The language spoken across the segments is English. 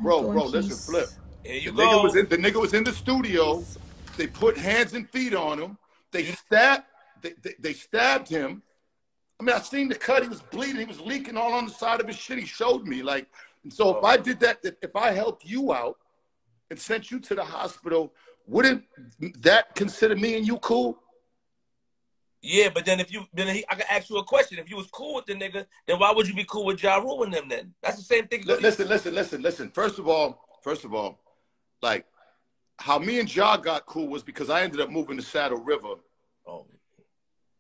Bro, listen, Flip. Here you go. The nigga was in the studio. They put hands and feet on him. They stabbed him. I mean, I seen the cut. He was bleeding. He was leaking all on the side of his shit. He showed me. Like, and so if I did that, if I helped you out and sent you to the hospital, wouldn't that consider me and you cool? Yeah, but then I can ask you a question. If you was cool with the nigga, then why would you be cool with Ja Rule and them then? That's the same thing. Listen. First of all, like, how me and Ja got cool was because I ended up moving to Saddle River. Oh.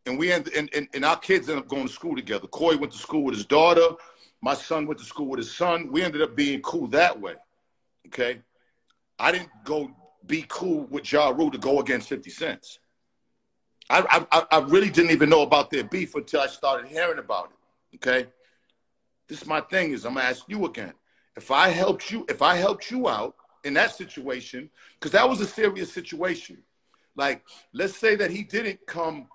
And we and our kids ended up going to school together. Corey went to school with his daughter. My son went to school with his son. We ended up being cool that way. Okay? I didn't go be cool with Ja Rule to go against 50 Cent. I really didn't even know about their beef until I started hearing about it. Okay? This is my thing is I'm gonna ask you again. If I helped you out in that situation, because that was a serious situation. Like, let's say that he didn't come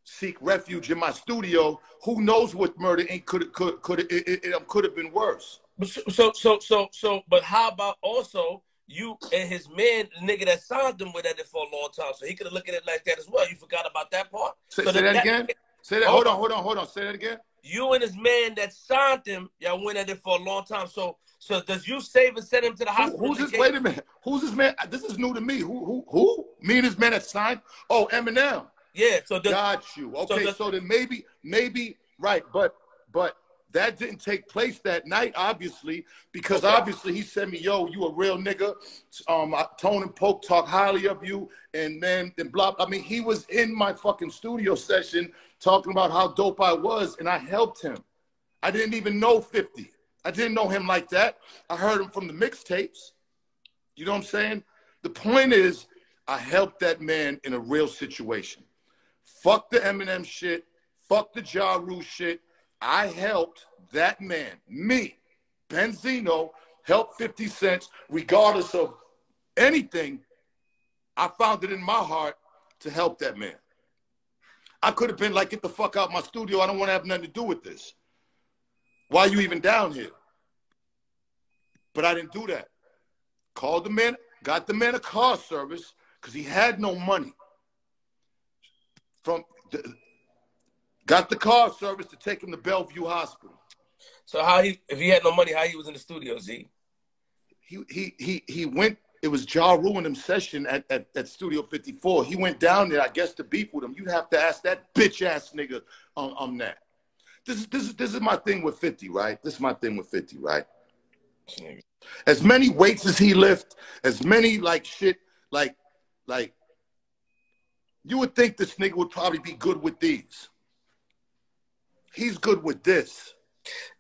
seek refuge in my studio. Who knows what murder could have been worse. But how about also you and his man, the nigga that signed him, with at it for a long time, so he could have looked at it like that as well. You forgot about that part. Say that again. Say that. Hold on. Say that again. You and his man that signed him, y'all went at it for a long time. So does you save and send him to the hospital? Who's this? Wait a minute. Who's this man? This is new to me. Who? Me and his man that signed? Oh, Eminem. Yeah. So got you. Okay. So then maybe right, but that didn't take place that night, obviously, because obviously he said me, yo, you a real nigga. Tone and Poke talk highly of you, and then blah. I mean, he was in my fucking studio session talking about how dope I was, and I helped him. I didn't even know 50. I didn't know him like that. I heard him from the mixtapes. You know what I'm saying? The point is, I helped that man in a real situation. Fuck the Eminem shit. Fuck the Ja Rule shit. I helped that man, me, Benzino, help 50 Cent, regardless of anything. I found it in my heart to help that man. I could have been like, get the fuck out my studio. I don't want to have nothing to do with this. Why are you even down here? But I didn't do that. Called the man, got the man a car service because he had no money. Got the car service to take him to Bellevue Hospital. So if he had no money, how he was in the studio, Z? He went. It was Ja Rule in him session at Studio 54. He went down there, I guess, to beef with him. You'd have to ask that bitch ass nigga on that. This is my thing with 50, right? This is my thing with 50, right? As many weights as he lift, as many like shit, like you would think this nigga would probably be good with these. He's good with this.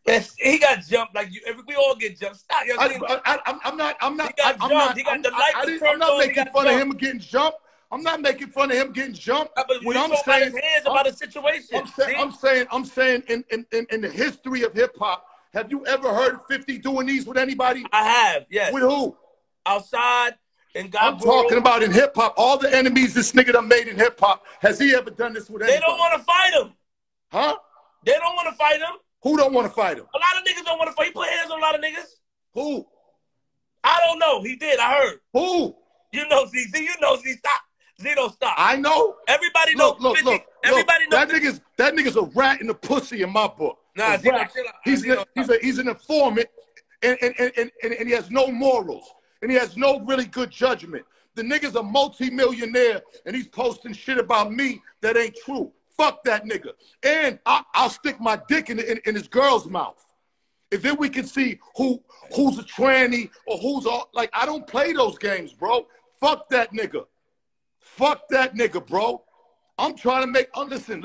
Yes, he got jumped like you. We all get jumped. Stop. I'm not. He got the light turned on. I'm not making fun of him getting jumped. I'm not making fun of him getting jumped. When I'm saying his hands about a situation. I'm saying in the history of hip hop, have you ever heard 50 doing these with anybody? I have, yes. With who? Outside and God. I'm talking about in hip hop. All the enemies this nigga done made in hip hop. Has he ever done this with anybody? They don't want to fight him. Huh? They don't want to fight him. Who don't want to fight him? A lot of niggas don't want to fight. He put hands on a lot of niggas. Who? I don't know. He did. I heard. Who? You know, Z. You know, Z. Stop. Z, don't stop. I know. Everybody knows. Look. Everybody knows. That nigga's a rat in the pussy in my book. Nah, Z, chill out. He's an informant, and he has no morals, and he has no really good judgment. The nigga's a multi-millionaire, and he's posting shit about me that ain't true. Fuck that nigga. And I'll stick my dick in his girl's mouth. If then we can see who's a tranny or who's all, like, I don't play those games, bro. Fuck that nigga. Fuck that nigga, bro. I'm trying to make, listen.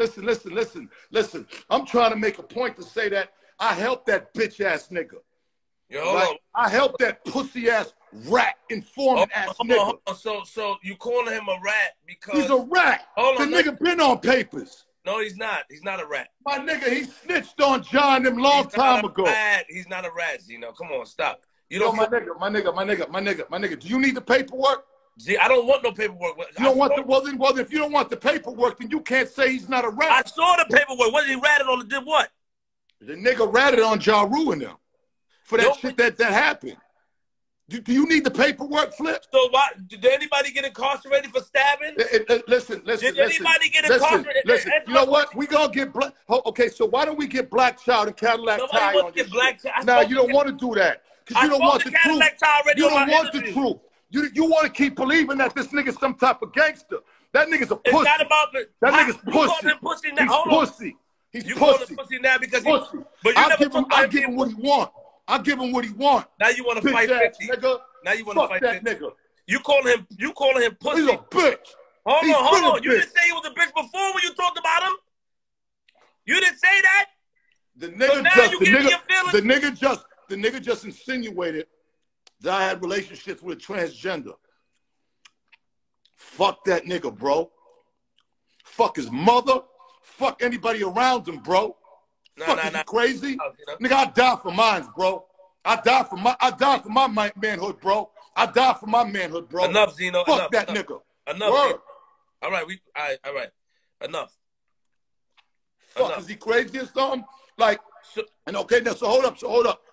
I'm trying to make a point to say that I helped that bitch ass nigga. Yo. Right? I helped that pussy ass rat informant ass nigga. So you calling him a rat because he's a rat. The nigga been on papers. No, he's not. He's not a rat. My nigga, he snitched on John them long time ago. He's not a rat, Zeno. Come on, stop. You know, my nigga. Do you need the paperwork? See, I don't want no paperwork. You don't want the well, if you don't want the paperwork, then you can't say he's not a rat. I saw the paperwork. What did he ratted on? Did what? The nigga ratted on Ja Rule and them for that shit that happened. Do you need the paperwork, Flip? So why did anybody get incarcerated for stabbing? Listen. Did anybody get incarcerated? Listen. You know what? We gonna get black. Okay, so why don't we get Black Child and Cadillac Nobody Ty wants on to this get Black shit? Child. Now you don't want to do that because you don't want the truth. You don't want the truth. You want to keep believing that this nigga's some type of gangster. That nigga's a pussy. It's not about the. That nigga's pussy. You call him pussy now? He's pussy. He's you pussy. call him pussy now because pussy. But you never took I'll give him what he want. I'll give him what he want. Now you want to fight 50. Nigga. Now you want to fight that 50. Nigga. You calling him pussy? He's a bitch. Hold on. You didn't say he was a bitch before when you talked about him. You didn't say that. The nigga just insinuated that I had relationships with a transgender. Fuck that nigga, bro. Fuck his mother. Fuck anybody around him, bro. You crazy? Nigga, I die for mine, bro. I die for my manhood, bro. I die for my manhood, bro. Enough, Zeno. Fuck that nigga. Enough. Word. All right. Enough. Fuck, is he crazy or something? Like, and okay, now, so hold up.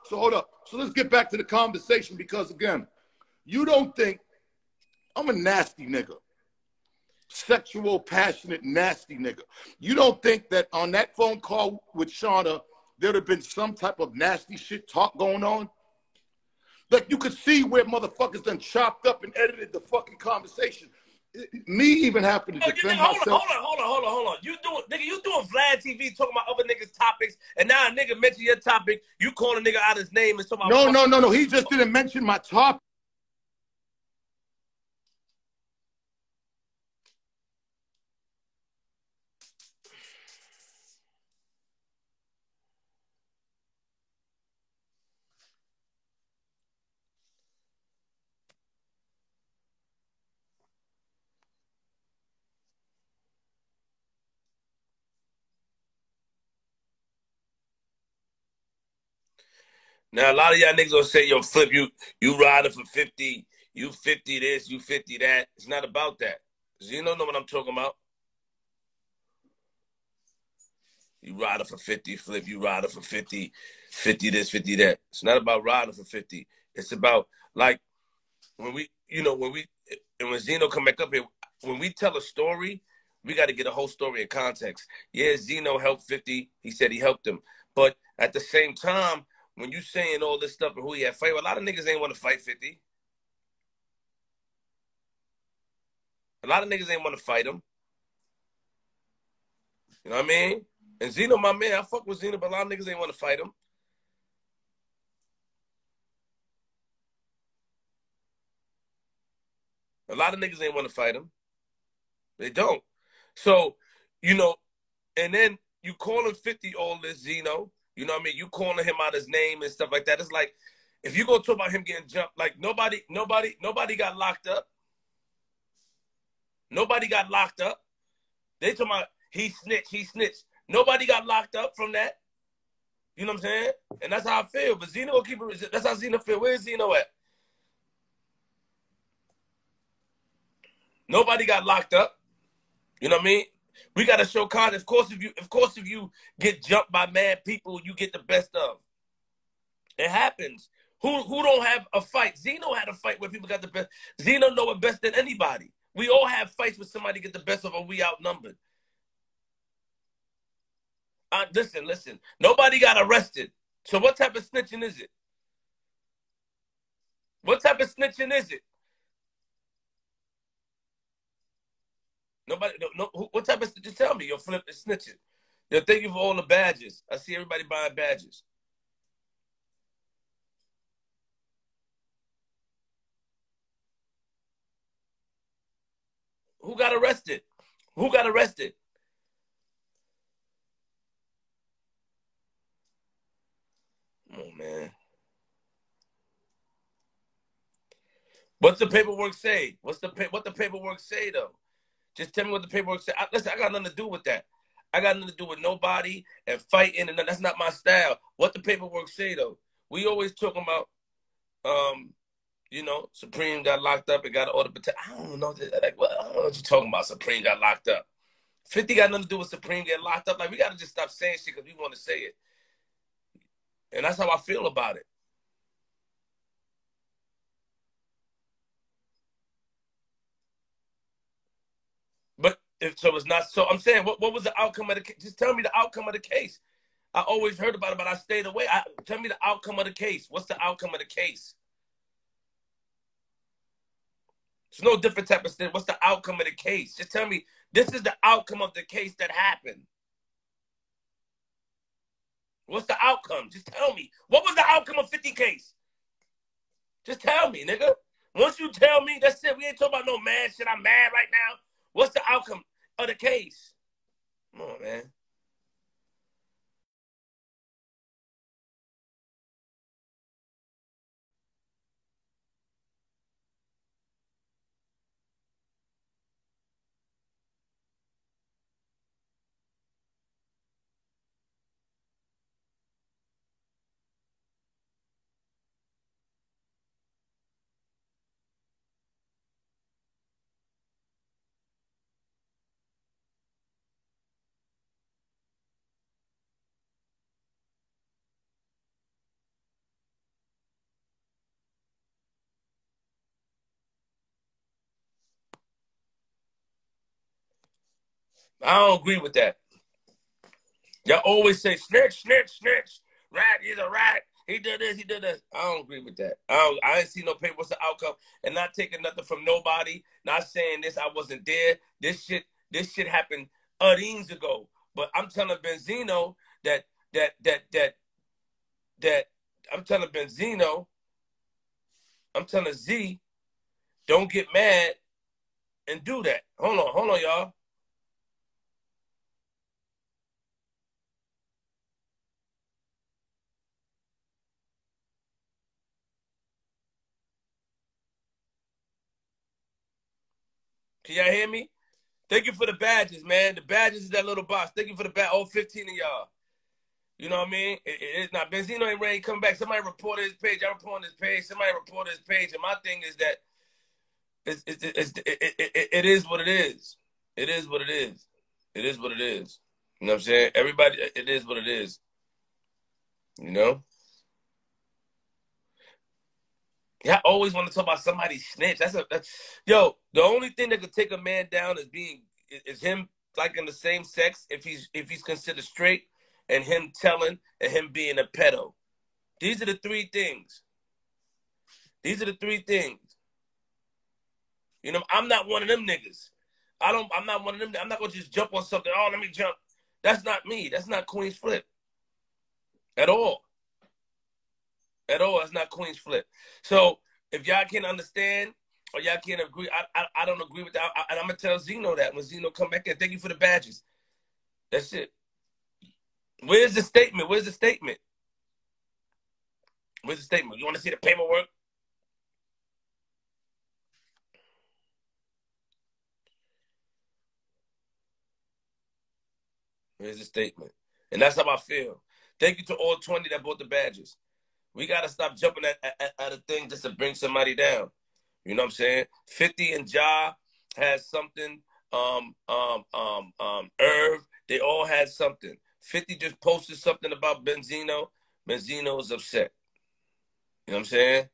So let's get back to the conversation because, again, you don't think I'm a nasty nigga. Sexual, passionate, nasty nigga. You don't think that on that phone call with Shauna, there'd have been some type of nasty shit talk going on? Like, you could see where motherfuckers done chopped up and edited the fucking conversation. Me even having to defend myself. Hold on. You doing Vlad TV talking about other niggas' topics, and now a nigga mention your topic, you call a nigga out his name and talking about No. He just didn't mention my topic. Now a lot of y'all niggas gonna say, yo, Flip, you riding for 50, you 50 this, you 50 that. It's not about that. Zeno know what I'm talking about. You riding for 50, Flip, you riding for 50, 50 this, 50 that. It's not about riding for 50. It's about, like, when Zeno come back up here, when we tell a story, we got to get a whole story in context. Yeah, Zeno helped 50. He said he helped him. But at the same time, when you saying all this stuff and who he had fight, a lot of niggas ain't want to fight 50. A lot of niggas ain't want to fight him. You know what I mean? And Zeno, my man, I fuck with Zeno, but a lot of niggas ain't want to fight him. A lot of niggas ain't want to fight him. They don't. So, and then you calling 50 all this, Zeno. You know what I mean? You calling him out his name and stuff like that. It's like, if you go talk about him getting jumped, like nobody got locked up. Nobody got locked up. They talking about he snitched. Nobody got locked up from that. You know what I'm saying? And that's how I feel. But Zeno will keep it. That's how Zeno feel. Where's Zeno at? Nobody got locked up. You know what I mean? We got to show content. Of course, if you get jumped by mad people, you get the best of. It happens. Who don't have a fight? Zeno had a fight where people got the best. Zeno know it best than anybody. We all have fights where somebody get the best of, or we outnumbered. Listen. Nobody got arrested. So what type of snitching is it? What type of snitching is it? Nobody, no. What type of? Just tell me. Your Flip is snitching. Yo, thank you for all the badges. I see everybody buying badges. Who got arrested? Who got arrested? Oh man. What's the paperwork say? What the paperwork say though? Just tell me what the paperwork say. Listen, I got nothing to do with that. I got nothing to do with nobody and fighting, and that's not my style. What the paperwork say though? We always talking about, Supreme got locked up and got an order of protection. I don't know. I don't know what you're talking about. Supreme got locked up. 50 got nothing to do with Supreme getting locked up. Like, we got to just stop saying shit because we want to say it. And that's how I feel about it. So it's not so. I'm saying, what was the outcome of the case? Just tell me the outcome of the case. I always heard about it, but I stayed away. Tell me the outcome of the case. What's the outcome of the case? It's no different type of thing. What's the outcome of the case? Just tell me, this is the outcome of the case that happened. What's the outcome? Just tell me. What was the outcome of 50 case? Just tell me, nigga. Once you tell me, that's it. We ain't talking about no mad shit. I'm mad right now. What's the outcome of the case? Come on, man. I don't agree with that. Y'all always say snitch, snitch, snitch. Rat, he's a rat. He did this, he did this. I don't agree with that. I ain't see no paper. What's the outcome? And not taking nothing from nobody. Not saying this. I wasn't there. This shit happened years ago. But I'm telling Benzino that I'm telling Benzino. I'm telling Z, don't get mad and do that. Hold on, y'all. Can y'all hear me? Thank you for the badges, man. The badges is that little box. Thank you for the badge. All 15 of y'all. You know what I mean? It's not Benzino ain't ready to come back. Somebody reported his page. I'm reporting his page. Somebody reported his page. And my thing is that it is what it is. It is what it is. It is what it is. You know what I'm saying? Everybody, it is what it is. You know? Yeah, I always want to talk about somebody snitch. Yo, the only thing that could take a man down is him like in the same sex if he's considered straight, and him telling, and him being a pedo. These are the three things. These are the three things. You know, I'm not one of them niggas. I'm not one of them. I'm not gonna just jump on something. Oh, let me jump. That's not me. That's not Queenzflip. At all. At all. It's not Queenzflip. So if y'all can't understand or y'all can't agree, I don't agree with that. And I'm gonna tell Zeno that when Zeno come back in. Thank you for the badges. That's it. Where's the statement? Where's the statement? Where's the statement? You want to see the paperwork? Where's the statement? And that's how I feel. Thank you to all 20 that bought the badges. We got to stop jumping at a thing just to bring somebody down. You know what I'm saying? 50 and Ja has something. Irv, they all had something. 50 just posted something about Benzino. Benzino is upset. You know what I'm saying?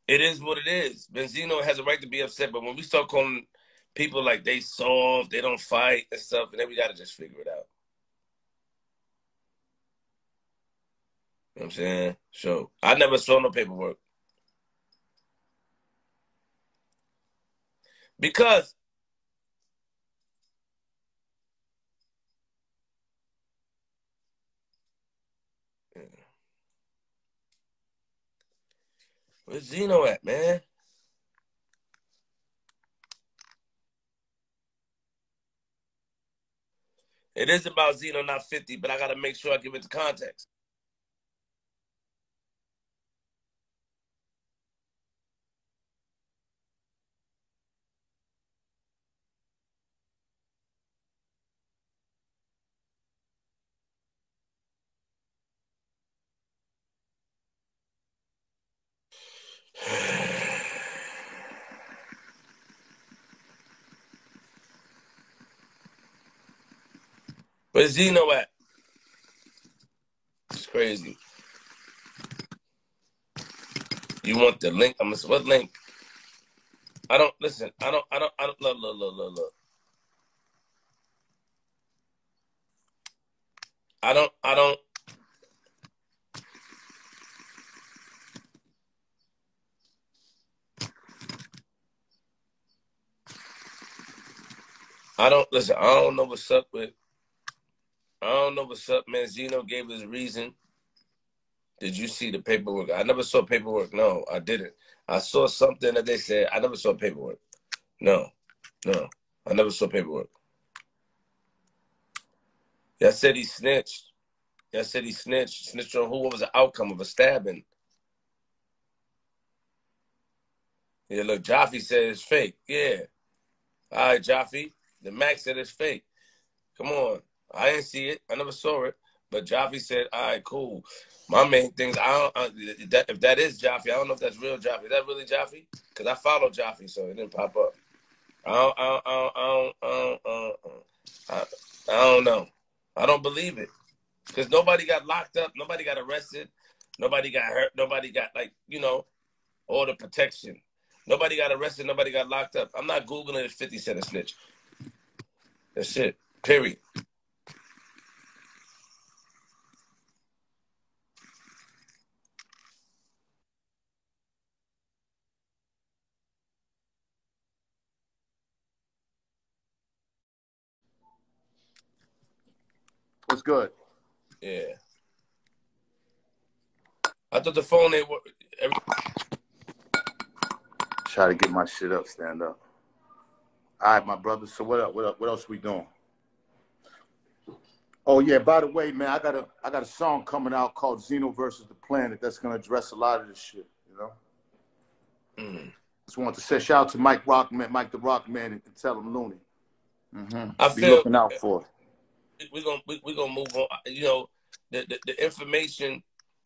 It is what it is. Benzino has a right to be upset, but when we start calling people like they soft, they don't fight and stuff, and then we got to just figure it out. You know what I'm saying? So I never saw no paperwork. Because where's Zeno at, man? It is about Zeno, not 50, but I got to make sure I give it the context. Where's Zeno at? It's crazy. You want the link? I'm gonna say, what link? I don't listen. I don't look. I don't. Listen. I don't know what's up with. I don't know what's up, man. Zeno gave his reason. Did you see the paperwork? I never saw paperwork. No, I didn't. I saw something that they said. I never saw paperwork. No, I never saw paperwork. Y'all said he snitched. Y'all said he snitched. Snitched on who? What was the outcome of a stabbing? Yeah, look, Jaffe said it's fake. Yeah. All right, Jaffe. The Mac said it's fake. Come on. I didn't see it. I never saw it. But Jaffe said, all right, cool. My main thing is, if that is Jaffe, I don't know if that's real Jaffe. Is that really Jaffe? Because I followed Jaffe, so it didn't pop up. I don't know. I don't believe it. Because nobody got locked up. Nobody got arrested. Nobody got hurt. Nobody got, all the protection. Nobody got arrested. Nobody got locked up. I'm not Googling if 50 Cent a snitch. That's it. Period. What's good? Yeah. I thought the phone ain't work. Try to get my shit up, stand up. All right, my brother. So what up? What else we doing? Oh yeah, by the way, man, I got a song coming out called Zeno versus the Planet that's gonna address a lot of this shit, you know? Just wanted to say shout out to Mike the Rockman, and tell him Looney. I Be feel looking out for it. We're gonna move on. You know, the information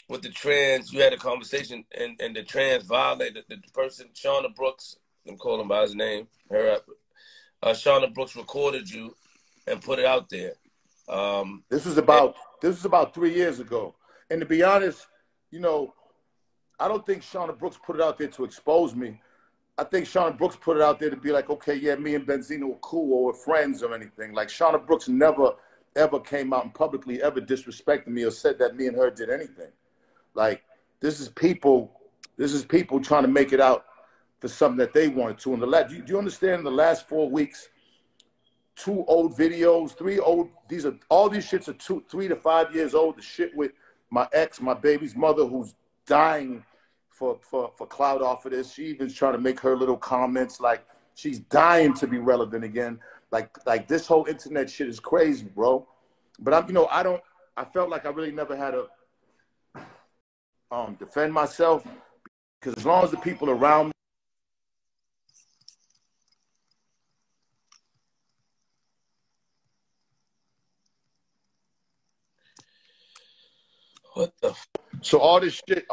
with the trans, you had a conversation and the trans violated the person, Shauna Brooks, I'm calling by his name, Shauna Brooks recorded you and put it out there. This was about 3 years ago. And to be honest, you know, I don't think Shauna Brooks put it out there to expose me. I think Shauna Brooks put it out there to be like, okay, yeah, me and Benzino were cool or we're friends or anything. Like Shauna Brooks never, ever came out and publicly ever disrespected me or said that me and her did anything. Like, this is people trying to make it out for something that they wanted to. And do you understand the last 4 weeks, 2 old videos, 3 old, all these shits are 3 to 5 years old. The shit with my ex, my baby's mother, who's dying for clout off of this. She even's trying to make her little comments, like she's dying to be relevant again. Like this whole internet shit is crazy, bro. But I felt like I really never had to defend myself, because as long as the people around me. What the? So all this shit,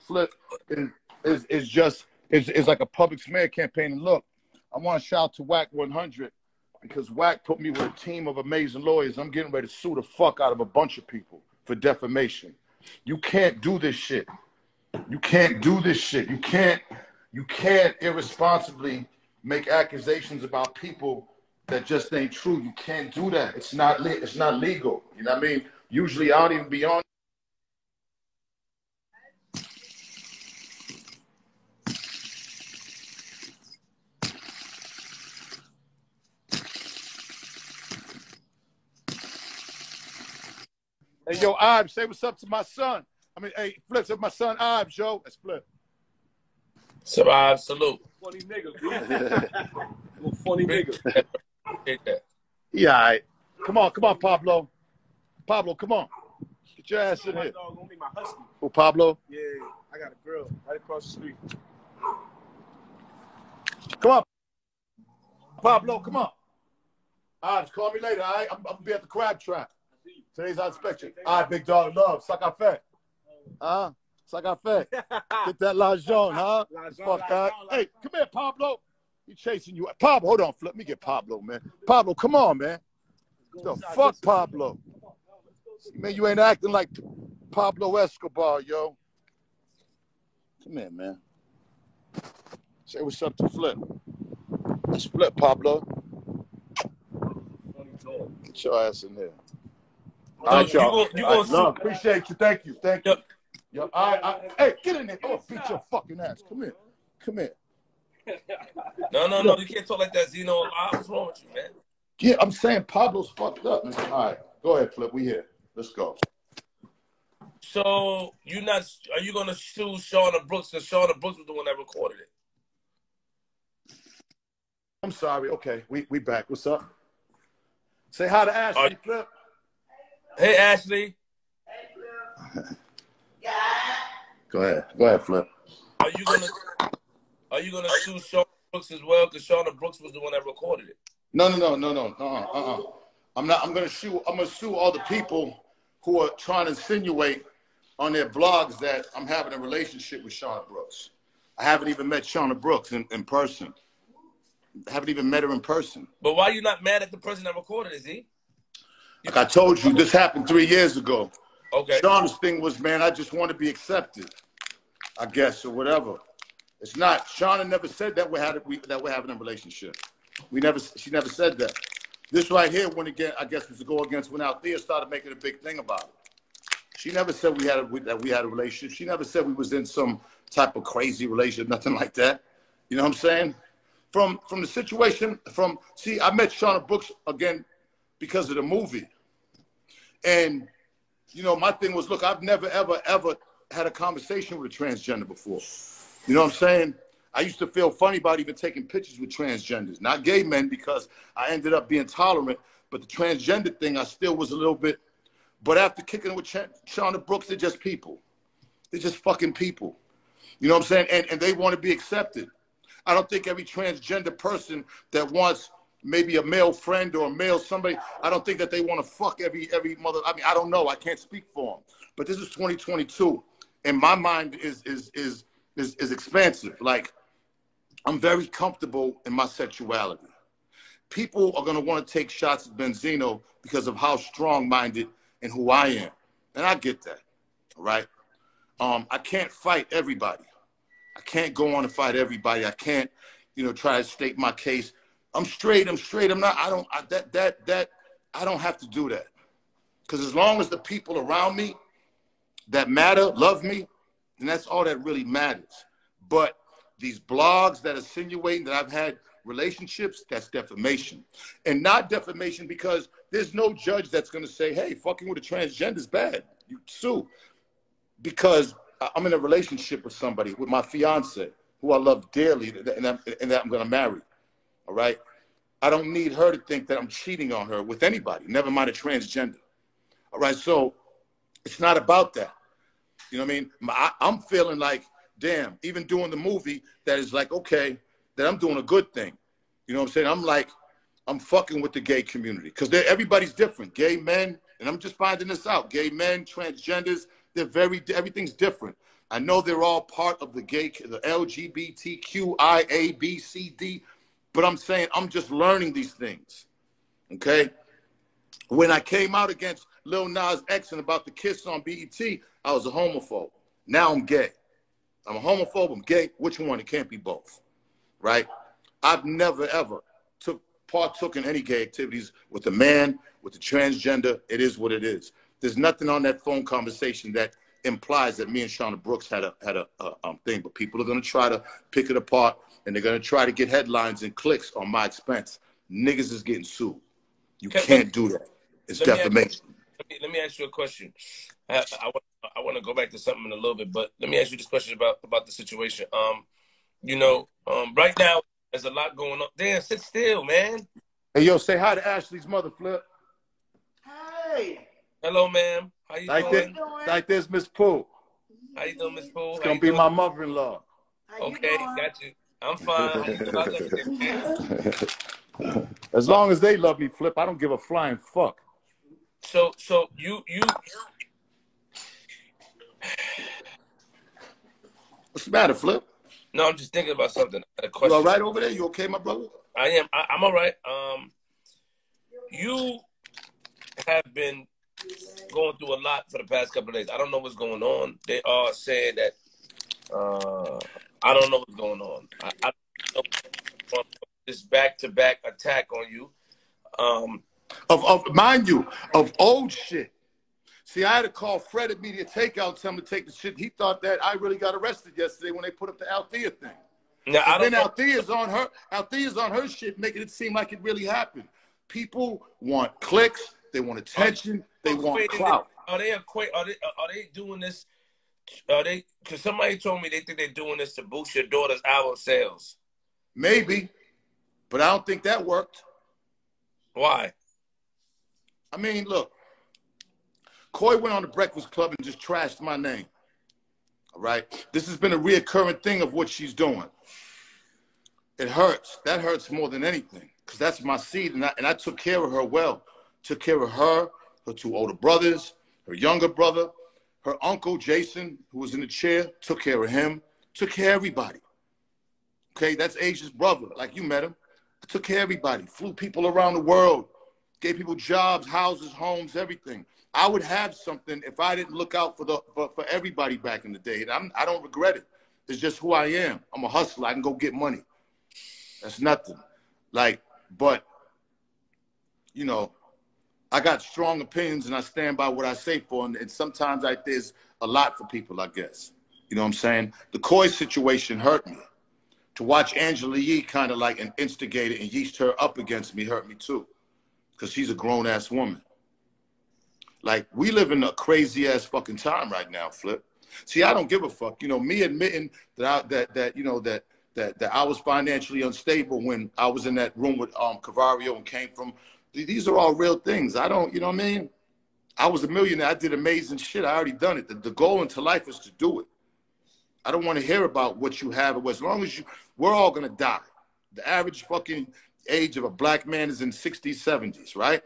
Flip is like a public smear campaign. And look, I want to shout out to Wack 100, because Wack put me with a team of amazing lawyers. I'm getting ready to sue the fuck out of a bunch of people for defamation. You can't do this shit. You can't do this shit. You can't irresponsibly make accusations about people that just ain't true. You can't do that. It's not legal. You know what I mean? Usually I don't even be on. Hey, yo, Ives, say what's up to my son. Hey, Flip, say my son Ives, yo. That's Flip. Survive, salute. Funny nigga, dude. Funny nigga. Yeah, all right. Come on, Pablo. Pablo, come on. Get your ass in here. Dog gonna be my husky. Oh, Pablo? Yeah, I got a girl right across the street. Come on. Pablo, come on. Ives, call me later, all right? I'm going to be at the crab trap. Today's our inspection. All right, big dog, love. Sac à fait. Huh? Sac à fait. Get that l'argent, huh? Fuck that. Hey, come here, Pablo. He chasing you. Pablo, hold on, Flip. Let me get Pablo, man. Pablo, come on, man. The fuck, Pablo? Man, you ain't acting like Pablo Escobar, yo. Come here, man. Say what's up to Flip. It's Flip, Pablo. Get your ass in there. All right, y'all. You gonna sue? Appreciate you. Thank you. Thank you. Yep. Yo, hey, get in there. Oh, beat your fucking ass. Come here. Come here. No. You can't talk like that, Zeno. What's wrong with you, man? Yeah, I'm saying Pablo's fucked up, man. All right, go ahead, Flip. We here. Let's go. So are you gonna sue Shauna Brooks? Because Shauna Brooks was the one that recorded it. I'm sorry. Okay, we back. What's up? Say hi to Ashley, Flip. Hey, Ashley. Go ahead, Flip. Are you gonna sue Shauna Brooks as well? Because Shauna Brooks was the one that recorded it. No. I'm not. I'm gonna sue all the people who are trying to insinuate on their blogs that I'm having a relationship with Shauna Brooks. I haven't even met Shauna Brooks in person. I haven't even met her in person. But why are you not mad at the person that recorded it, Z? Like I told you, this happened 3 years ago. Okay. Shauna's thing was, man, I just want to be accepted, I guess, or whatever. It's not. Shauna never said that we're having a relationship. She never said that. This right here, I guess, was to go against when Althea started making a big thing about it. She never said that we had a relationship. She never said we was in some type of crazy relationship, nothing like that. You know what I'm saying? From the situation, I met Shauna Brooks again because of the movie. And, you know, my thing was, look, I've never, ever, ever had a conversation with a transgender before. You know what I'm saying? I used to feel funny about even taking pictures with transgenders, not gay men, because I ended up being tolerant. But the transgender thing, I still was a little bit. But after kicking it with Shauna Brooks, they're just people. They're just fucking people. You know what I'm saying? And they want to be accepted. I don't think every transgender person that wants maybe a male friend or a male somebody, I don't think that they want to fuck every mother. I mean, I don't know. I can't speak for them. But this is 2022, and my mind is expansive. Like, I'm very comfortable in my sexuality. People are going to want to take shots at Benzino because of how strong-minded and who I am. And I get that, all right? I can't fight everybody. I can't go on and fight everybody. I can't, try to state my case. I'm straight. I'm not, I don't have to do that. Because as long as the people around me that matter, love me, and that's all that really matters. But these blogs that insinuating that I've had relationships, that's defamation. And not defamation because there's no judge that's going to say, hey, fucking with a transgender is bad. You sue. Because I'm in a relationship with somebody, with my fiance, who I love dearly, and that I'm going to marry. All right? I don't need her to think that I'm cheating on her with anybody, never mind a transgender. All right? So it's not about that. You know what I mean? I'm feeling like, damn, even doing the movie, that is like, okay, that I'm doing a good thing. You know what I'm saying? I'm fucking with the gay community because everybody's different. Gay men, and I'm just finding this out. Gay men, transgenders, everything's different. I know they're all part of the LGBTQIA, B, C, D, but I'm saying I'm just learning these things, okay? When I came out against Lil Nas X and about the kiss on BET, I was a homophobe. Now I'm gay. I'm a homophobe, I'm gay. Which one? It can't be both, right? I've never, ever partook in any gay activities with a man, with a transgender. It is what it is. There's nothing on that phone conversation that implies that me and Shauna Brooks had a thing, but people are going to try to pick it apart, and they're going to try to get headlines and clicks on my expense. Niggas is getting sued. You can't do that. It's defamation. Let me ask you a question. I want to go back to something in a little bit, but let me ask you this question about the situation. Right now there's a lot going on. Damn, sit still, man. Hey, yo, say hi to Ashley's mother, Flip. Hey. Hello, ma'am. How you doing? Like this, Miss Pooh. How you doing, Miss Pooh? It's gonna be my mother-in-law. Okay, got you. I'm fine. How you doing? As long as they love me, Flip, I don't give a flying fuck. So you. What's the matter, Flip? No, I'm just thinking about something. I had a question. You all right over there? You okay, my brother? I am. I'm all right. You have been going through a lot for the past couple of days. I don't know what's going on. They are saying that I don't know what's going on. I don't know this back-to-back attack on you. Mind you, of old shit. See, I had to call Fred at Media Takeout, tell him to take the shit. He thought that I really got arrested yesterday when they put up the Althea thing. Now, And then Althea's on her shit, making it seem like it really happened. People want clicks, they want attention, they want clout. Are they doing this? Because somebody told me they think they're doing this to boost your daughter's album sales. Maybe, but I don't think that worked. Why? I mean, look, Coy went on the Breakfast Club and just trashed my name. All right? This has been a reoccurring thing of what she's doing. It hurts. That hurts more than anything because that's my seed, and I took care of her well. Took care of her, her two older brothers, her younger brother, her uncle, Jason, who was in the chair, took care of him, took care of everybody. Okay, that's Asia's brother, like you met him. I took care of everybody, flew people around the world, gave people jobs, houses, homes, everything. I would have something if I didn't look out for everybody back in the day. And I don't regret it. It's just who I am. I'm a hustler. I can go get money. That's nothing. Like, but, you know, I got strong opinions and I stand by what I say for. And sometimes there's a lot for people, I guess. You know what I'm saying? The Coy situation hurt me. To watch Angela Yee kind of like an instigator and yeast her up against me hurt me too. Because she's a grown-ass woman. Like, we live in a crazy-ass fucking time right now, Flip. See, I don't give a fuck. You know, me admitting that I was financially unstable when I was in that room with Cavario and came from, these are all real things. I don't, you know what I mean? I was a millionaire. I did amazing shit. I already done it. The goal into life is to do it. I don't want to hear about what you have. As long as we're all going to die. The average fucking age of a black man is in 60s, 70s, right?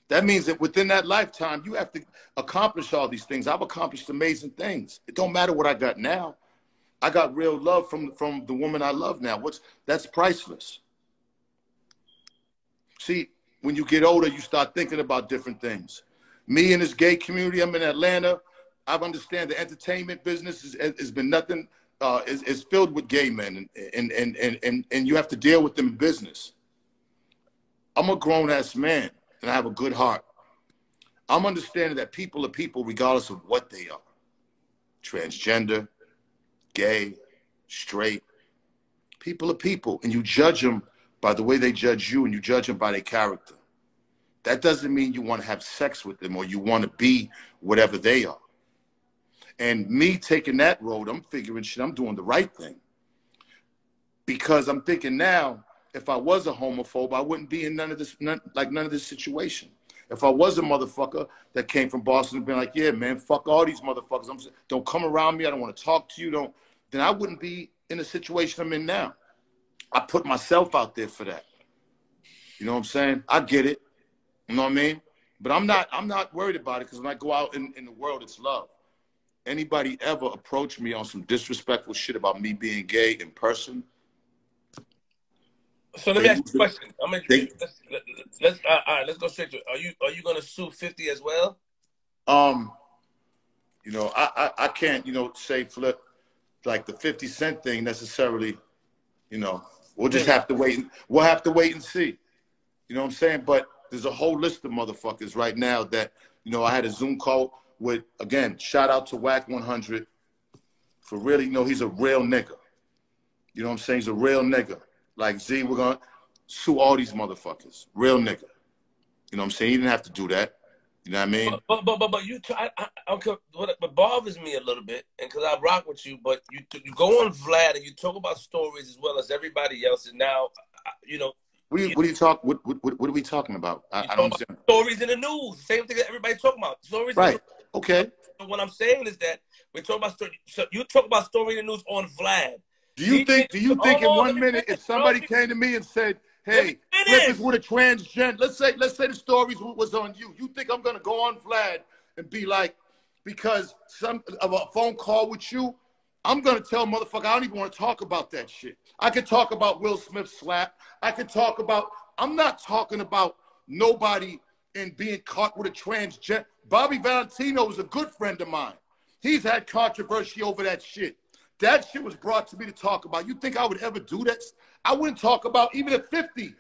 That means that within that lifetime, you have to accomplish all these things. I've accomplished amazing things. It don't matter what I got now. I got real love from the woman I love now. That's priceless. See, when you get older, you start thinking about different things. Me in this gay community, I'm in Atlanta. I understand the entertainment business has been nothing, is filled with gay men, and you have to deal with them in business. I'm a grown-ass man. And I have a good heart. I'm understanding that people are people regardless of what they are. Transgender, gay, straight. People are people. And you judge them by the way they judge you, and you judge them by their character. That doesn't mean you want to have sex with them or you want to be whatever they are. And me taking that road, I'm figuring shit, I'm doing the right thing. Because I'm thinking now, if I was a homophobe, I wouldn't be in none of this situation. If I was a motherfucker that came from Boston and been like, yeah, man, fuck all these motherfuckers. Don't come around me. I don't want to talk to you. Then I wouldn't be in the situation I'm in now. I put myself out there for that. You know what I'm saying? I get it. You know what I mean? But I'm not worried about it because when I go out in the world, it's love. Anybody ever approach me on some disrespectful shit about me being gay in person? So let me ask you a question. Let's go straight to it. Are you gonna sue 50 as well? You know, I can't, you know, say Flip like the 50 Cent thing necessarily. You know, we'll just have to wait. We'll have to wait and see. You know what I'm saying? But there's a whole list of motherfuckers right now that, you know, I had a Zoom call with. Again, shout out to Whack 100 for really, you know, he's a real nigga. You know what I'm saying? He's a real nigga. Like, Z, we're going to sue all these motherfuckers. Real nigga. You know what I'm saying? He didn't have to do that. You know what I mean? But you, what bothers me a little bit, and because I rock with you, but you go on Vlad and you talk about stories as well as everybody else, and now, you know. What are we talking about? I don't understand. Stories in the news. Same thing that everybody's talking about. Stories right. In the news. Okay. So what I'm saying is that we're talking about story. So you talk about story in the news on Vlad. Do you think in 1 minute if somebody came to me and said, hey, Flip is with a transgender, let's say the stories was on you. You think I'm gonna go on Vlad and be like, because some of a phone call with you, I'm gonna tell motherfucker I don't even want to talk about that shit. I could talk about Will Smith's slap. I could talk about, I'm not talking about nobody and being caught with a transgender. Bobby Valentino is a good friend of mine. He's had controversy over that shit. That shit was brought to me to talk about. You think I would ever do that? I wouldn't talk about, even at 50,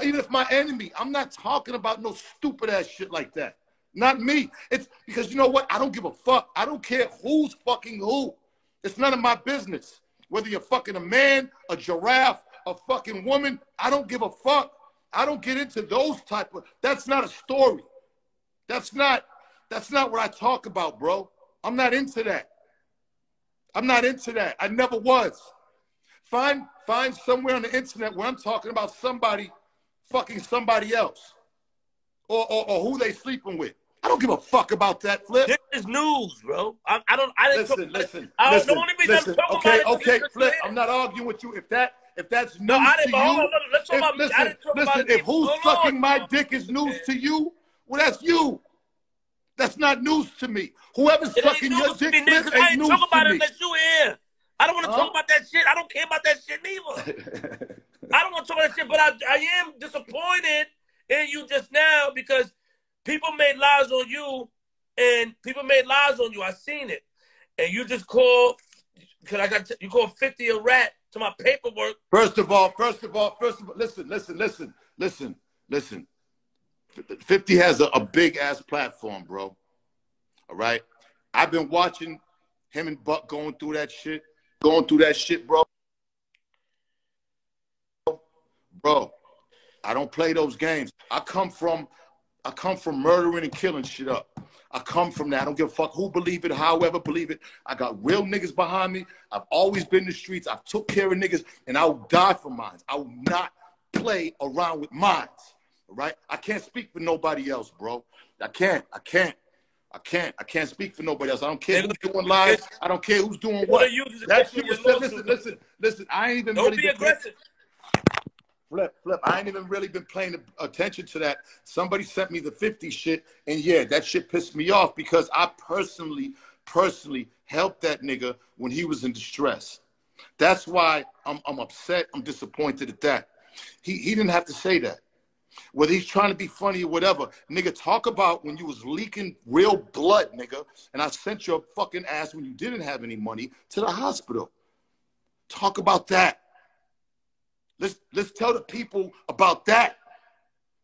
even if my enemy, I'm not talking about no stupid ass shit like that. Not me. It's because you know what? I don't give a fuck. I don't care who's fucking who. It's none of my business. Whether you're fucking a man, a giraffe, a fucking woman, I don't give a fuck. I don't get into those type of, that's not a story. That's not what I talk about, bro. I'm not into that. I'm not into that. I never was. Find somewhere on the internet where I'm talking about somebody fucking somebody else. Or who they sleeping with. I don't give a fuck about that, Flip. This is news, bro. I didn't Listen. The only reason I'm talking about it Okay, is Flip. I'm not arguing with you. If that's news no, I to didn't. Hold you, on, let's talk about. I didn't talk about if who's sucking my dick is news to you, well, that's you. That's not news to me. Whoever's sucking your dick, Flip, ain't news to me. I ain't talking about it unless you here. I don't want to talk about that shit. I don't care about that shit neither. I don't want to talk about that shit, but I am disappointed in you just now because people made lies on you, and people made lies on you. I seen it, and you just called because you called 50 a rat to my paperwork. First of all, listen. 50 has a big ass platform, bro. All right, I've been watching him and Buck going through that shit, bro. Bro, I don't play those games. I come from murdering and killing shit up. I come from that. I don't give a fuck who believe it, however believe it. I got real niggas behind me. I've always been in the streets. I've took care of niggas, and I will die for mine. I will not play around with mines. All right? I can't speak for nobody else, bro. I can't speak for nobody else. I don't care who's doing lives. I don't care who's doing what. That shit was said. Listen. I ain't even don't be aggressive. Flip. I ain't even really been paying attention to that. Somebody sent me the 50 shit, and yeah, that shit pissed me off because I personally helped that nigga when he was in distress. That's why I'm upset. I'm disappointed at that. He didn't have to say that. Whether he's trying to be funny or whatever, nigga, talk about when you was leaking real blood, nigga, and I sent your fucking ass when you didn't have any money to the hospital. Talk about that. Let's tell the people about that.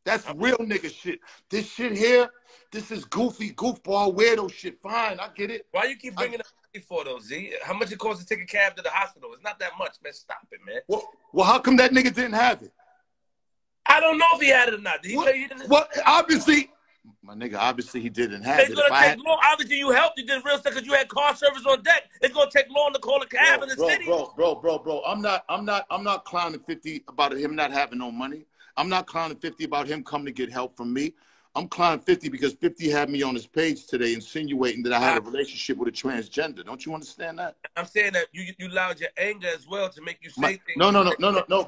That's real nigga shit. This shit here, this is goofy, goofball, weirdo shit. Fine, I get it. Why you keep bringing up money for those, Z? How much it costs to take a cab to the hospital? It's not that much, man. Stop it, man. Well, how come that nigga didn't have it? I don't know if he had it or not. Did he tell you he didn't? Well, obviously, my nigga, obviously he didn't have it. It's gonna take long. Obviously, you helped. You did real stuff because you had car service on deck. It's gonna take long to call a cab in the city. Bro. I'm not clowning 50 about him not having no money. I'm not clowning 50 about him coming to get help from me. I'm clowning 50 because 50 had me on his page today insinuating that I had a relationship with a transgender. Don't you understand that? I'm saying that you allowed your anger as well to make you say things. No.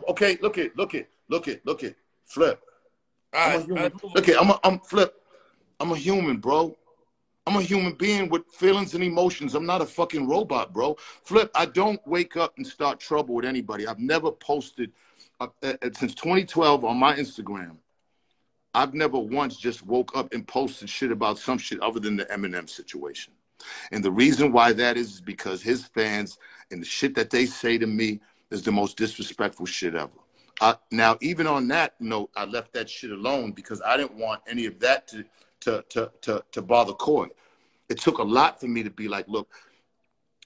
Okay, look it. Flip. All right, I'm Flip. I'm a human, bro. I'm a human being with feelings and emotions. I'm not a fucking robot, bro. Flip, I don't wake up and start trouble with anybody. I've never posted, since 2012 on my Instagram, I've never once just woke up and posted shit about some shit other than the Eminem situation. And the reason why that is because his fans and the shit that they say to me is the most disrespectful shit ever. Now, even on that note, I left that shit alone because I didn't want any of that to bother Coy. It took a lot for me to be like, look,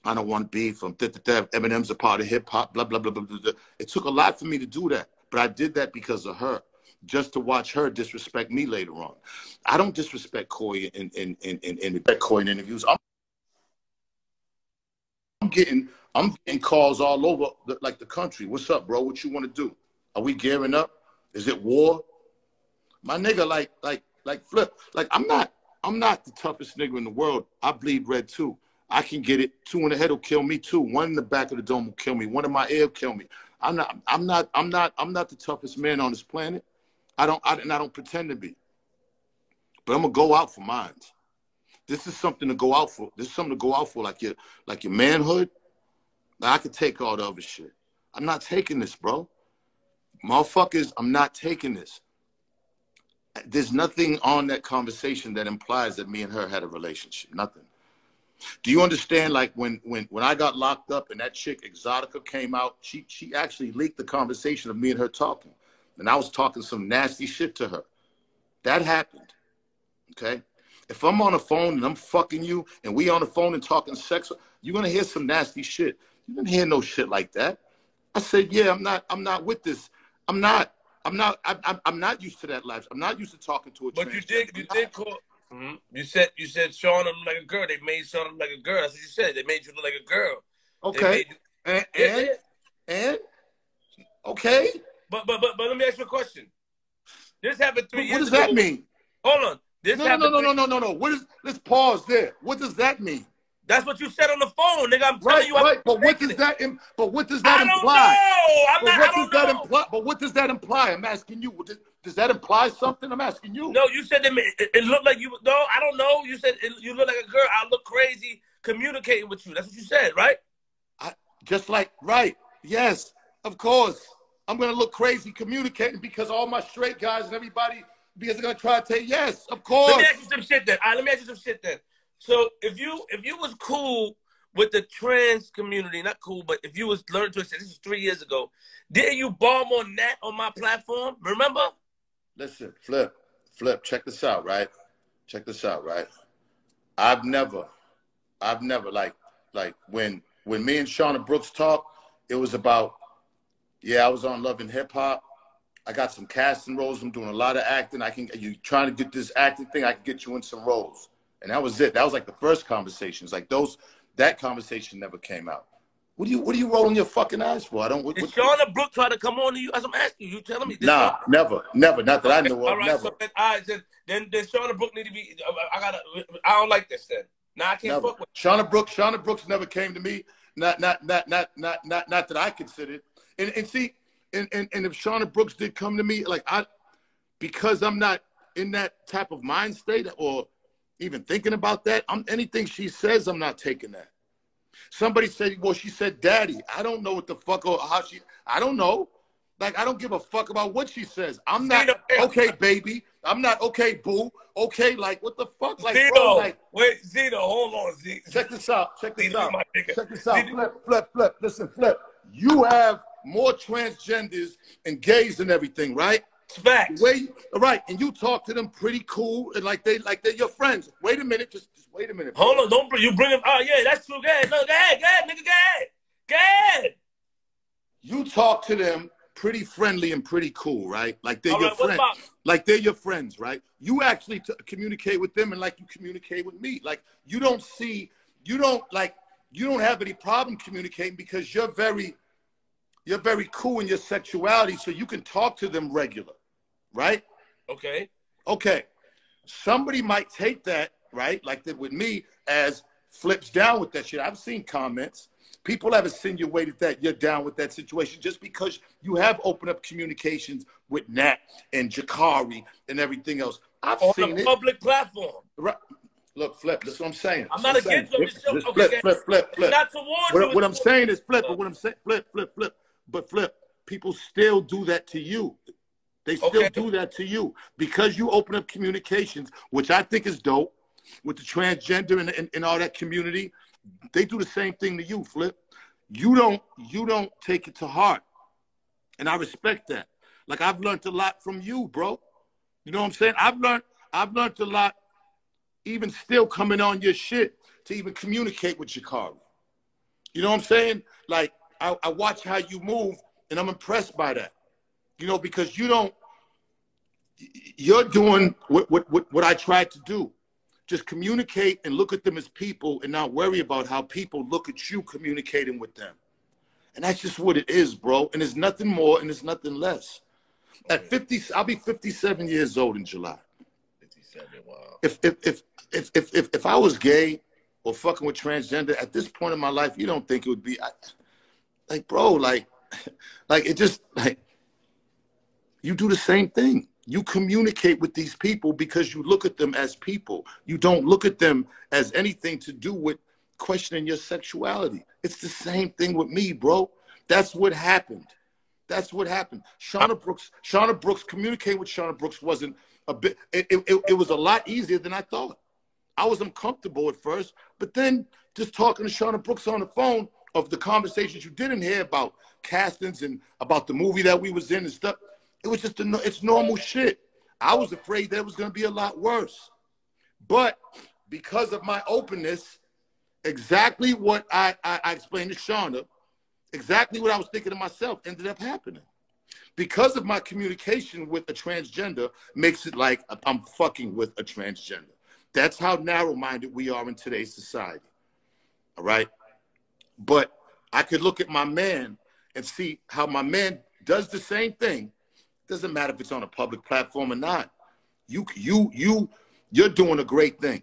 I don't want to be from Eminem's a part of hip hop, blah, blah, blah, blah, blah. It took a lot for me to do that. But I did that because of her, just to watch her disrespect me later on. I don't disrespect Coy in interviews. I'm getting calls all over the country. What's up, bro? What you want to do? Are we gearing up? Is it war? My nigga, like Flip, like I'm not the toughest nigga in the world. I bleed red too. I can get it. 2 in the head will kill me too. 1 in the back of the dome will kill me. 1 in my ear will kill me. I'm not the toughest man on this planet. I don't pretend to be. But I'm gonna go out for mine. This is something to go out for. This is something to go out for, like your manhood. I could take all the other shit. I'm not taking this, bro. Motherfuckers, I'm not taking this. There's nothing on that conversation that implies that me and her had a relationship. Nothing. Do you understand? Like when I got locked up and that chick Exotica came out, she actually leaked the conversation of me and her talking, and I was talking some nasty shit to her. That happened. Okay. If I'm on the phone and I'm fucking you and we on the phone and talking sex, you're gonna hear some nasty shit. You didn't hear no shit like that. I said, yeah, I'm not with this. I'm not used to that life. I'm not used to talking to a But you did call. You said Shauna looked like a girl. They made Shauna look like a girl. That's what you said. They made you look like a girl. Okay. And okay. But let me ask you a question. This happened 3 years ago. What does that mean? Hold on. No. Let's pause there. What does that mean? That's what you said on the phone, nigga. I'm telling you. Right. But what does that imply? But what does that imply? I'm asking you. Does that imply something? I'm asking you. No, you said it looked like you. No, I don't know. You said you look like a girl. I look crazy communicating with you. That's what you said, right? Right. Yes, of course. I'm going to look crazy communicating because all my straight guys and everybody is going to try to say yes, of course. Let me ask you some shit then. All right, let me ask you some shit then. So if you was cool with the trans community, not cool, but if you was learning to accept, this is 3 years ago, didn't you bomb on that on my platform? Remember? Listen, Flip, check this out, right? I've never like when me and Shauna Brooks talked, it was about, I was on Love and Hip Hop. I got some casting roles. I'm doing a lot of acting. You trying to get this acting thing, I can get you in some roles. And that was it. That was like the first conversations. Like that conversation never came out. What are you rolling your fucking eyes for? I don't. Did Shauna Brooks try to come on to you? As I'm asking you, telling me. Nah, never. Not that I know of. All right, never. So then Shauna Brooks need to be. I don't like this then. Nah, I can't fuck with Shauna Brooks never came to me. Not that I considered. And see, and if Shauna Brooks did come to me, because I'm not in that type of mind state or even thinking about that, anything she says, I'm not taking that. Somebody said, well, she said daddy. I don't know what the fuck or how I don't know. Like, I don't give a fuck about what she says. I'm not okay, baby. I'm not okay, boo. Okay, like, what the fuck? Like, Zeno, bro, like, wait, Zeno, hold on, Z. Check this out. Flip. Listen, Flip. You have more transgenders and gays and everything, right? Facts. Right, and you talk to them pretty cool and like they're your friends. Wait a minute, just wait a minute. Hold on, don't you bring them. Oh yeah, that's true. Go ahead, no, go ahead, nigga, go ahead. You talk to them pretty friendly and pretty cool, right? Like they're your friends. Like they're your friends, right? You actually communicate with them and like you communicate with me. Like you don't have any problem communicating because you're very cool in your sexuality, so you can talk to them regular, right? Okay. Somebody might take that, right, like that with me, as Flip's down with that shit. I've seen comments. People have insinuated that you're down with that situation just because you have opened up communications with Nat and Jakari and everything else. I've seen it. On a public platform. Right. Look, Flip, that's what I'm saying. I'm not against you. Flip. Not towards what I'm saying is, Flip, but what I'm saying, Flip. But Flip, people still do that to you. They still do that to you because you open up communications, which I think is dope, with the transgender and all that community. They do the same thing to you, Flip. You don't take it to heart, and I respect that. Like I've learned a lot from you, bro. You know what I'm saying? I've learned a lot, even still coming on your shit to even communicate with Jakari. You know what I'm saying? Like. I watch how you move, and I'm impressed by that. You know, because you're doing what I tried to do. Just communicate and look at them as people and not worry about how people look at you communicating with them. And that's just what it is, bro. And there's nothing more and there's nothing less. At 50, I'll be 57 years old in July. 57, wow. If I was gay or fucking with transgender, at this point in my life, you don't think it would be... Like, bro, like it just, like, you do the same thing. You communicate with these people because you look at them as people. You don't look at them as anything to do with questioning your sexuality. It's the same thing with me, bro. That's what happened. Shauna Brooks, communicating with Shauna Brooks wasn't a bit, it was a lot easier than I thought. I was uncomfortable at first, but then just talking to Shauna Brooks on the phone, of the conversations you didn't hear about castings and about the movie that we was in and stuff, it was just it's normal shit. I was afraid that it was going to be a lot worse. But because of my openness, exactly what I explained to Shauna, exactly what I was thinking to myself ended up happening. Because of my communication with a transgender makes it like I'm fucking with a transgender. That's how narrow-minded we are in today's society. All right? But I could look at my man and see how my man does the same thing. Doesn't matter if it's on a public platform or not. You're doing a great thing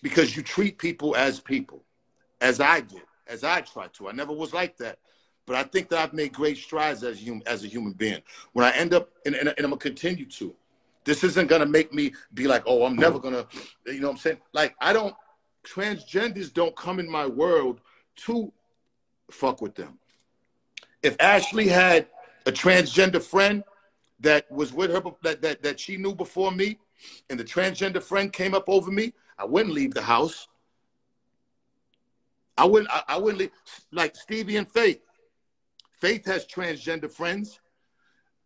because you treat people, as I did, as I tried to. I never was like that. But I think that I've made great strides as a human being. When I end up, and I'm going to continue to, this isn't going to make me be like, oh, I'm never going to, you know what I'm saying? Like, transgenders don't come in my world to fuck with them. If Ashley had a transgender friend that was with her, that she knew before me, and the transgender friend came up over me, I wouldn't leave the house. I wouldn't leave, like Stevie and Faith. Faith has transgender friends.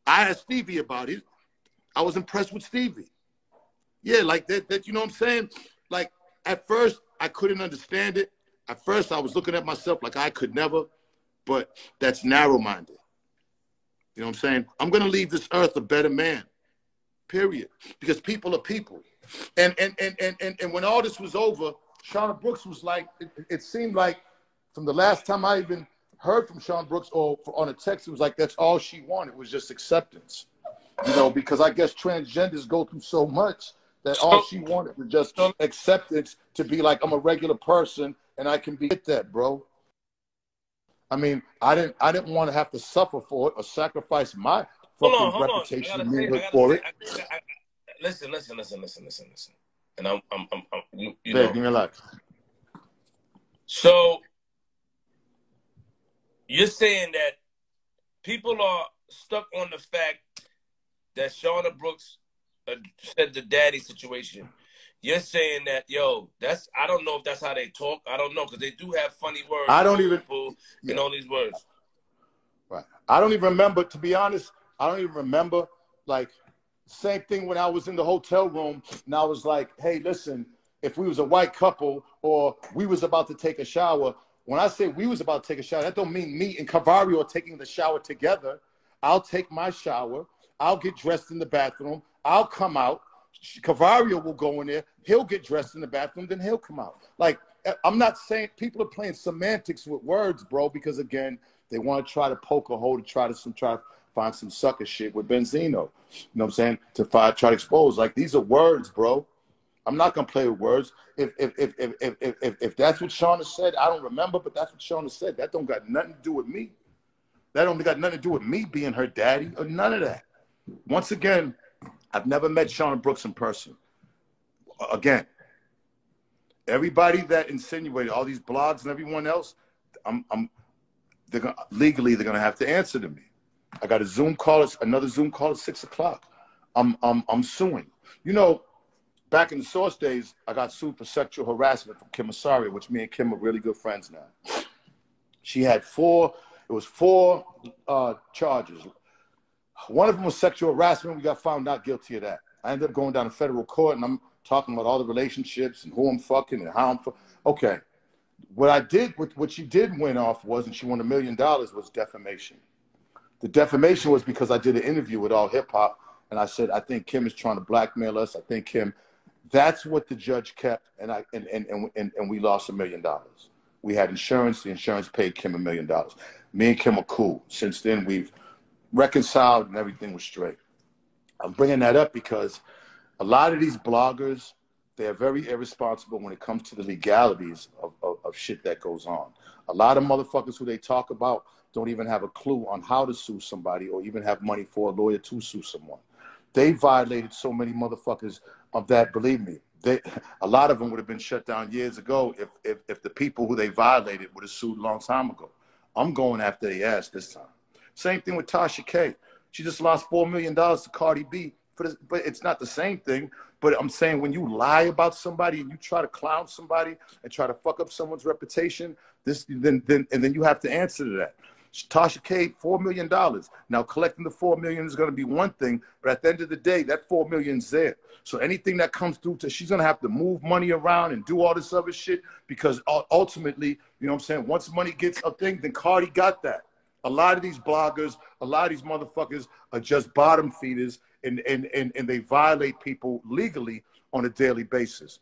I asked Stevie about it. I was impressed with Stevie. Yeah, like that, you know what I'm saying? Like, at first, I couldn't understand it. At first, I was looking at myself like I could never, but that's narrow-minded. You know what I'm saying? I'm going to leave this earth a better man, period, because people are people. And when all this was over, Shauna Brooks was like, it seemed like from the last time I even heard from Shauna Brooks or on a text, it was like that's all she wanted was just acceptance. You know, because I guess transgenders go through so much that all she wanted was just acceptance to be like, I'm a regular person and I can be that, bro. I mean, I didn't want to have to suffer for it or sacrifice my fucking reputation and manhood for it. Listen. And I'm you know. Give me a life. So you're saying that people are stuck on the fact that Shauna Brooks said the daddy situation. You're saying that, yo, I don't know if that's how they talk. I don't know, because they do have funny words. I don't even and all these words. Right. I don't even remember, to be honest, I don't even remember, like, same thing when I was in the hotel room and I was like, hey, listen, if we was a white couple or we was about to take a shower, when I say we was about to take a shower, that don't mean me and Cavario are taking the shower together. I'll take my shower. I'll get dressed in the bathroom. I'll come out. Cavario will go in there. He'll get dressed in the bathroom. Then he'll come out. Like, I'm not saying people are playing semantics with words, bro, because, again, they want to try to poke a hole to try to find some sucker shit with Benzino. You know what I'm saying? To try to expose. Like, these are words, bro. I'm not going to play with words. If that's what Shauna said, I don't remember, but that's what Shauna said. That don't got nothing to do with me. That don't got nothing to do with me being her daddy or none of that. Once again, I've never met Shauna Brooks in person. Again, everybody that insinuated, all these blogs and everyone else, legally they're gonna have to answer to me. I got a Zoom call, another Zoom call at 6 o'clock. I'm suing. You know, back in the Source days, I got sued for sexual harassment from Kim Asari, which me and Kim are really good friends now. She had four charges. One of them was sexual harassment. We got found not guilty of that. I ended up going down to federal court, and I'm talking about all the relationships and who I'm fucking and how I'm fucking. Okay. What she did win off was, and she won $1 million, was defamation. The defamation was because I did an interview with All Hip Hop, and I said, I think Kim is trying to blackmail us. I think Kim. That's what the judge kept, and we lost $1 million. We had insurance. The insurance paid Kim $1 million. Me and Kim are cool. Since then, we've reconciled and everything was straight. I'm bringing that up because a lot of these bloggers, they're very irresponsible when it comes to the legalities of shit that goes on. A lot of motherfuckers who they talk about don't even have a clue on how to sue somebody or even have money for a lawyer to sue someone. They violated so many motherfuckers of that, believe me. A lot of them would have been shut down years ago if the people who they violated would have sued a long time ago. I'm going after their ass this time. Same thing with Tasha K. She just lost $4 million to Cardi B. But it's not the same thing. But I'm saying when you lie about somebody and you try to clown somebody and try to fuck up someone's reputation, then you have to answer to that. Tasha K, $4 million. Now collecting the $4 million is going to be one thing, but at the end of the day, that $4 million's there. So anything that comes through to, she's going to have to move money around and do all this other shit because ultimately, you know what I'm saying? Once money gets a thing, then Cardi got that. A lot of these bloggers, a lot of these motherfuckers are just bottom feeders and they violate people legally on a daily basis.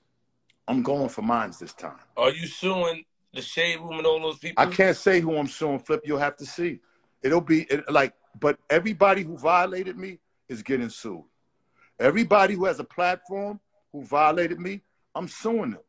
I'm going for mines this time. Are you suing the Shade Room and all those people? I can't say who I'm suing, Flip. You'll have to see. It'll be but everybody who violated me is getting sued. Everybody who has a platform who violated me, I'm suing them.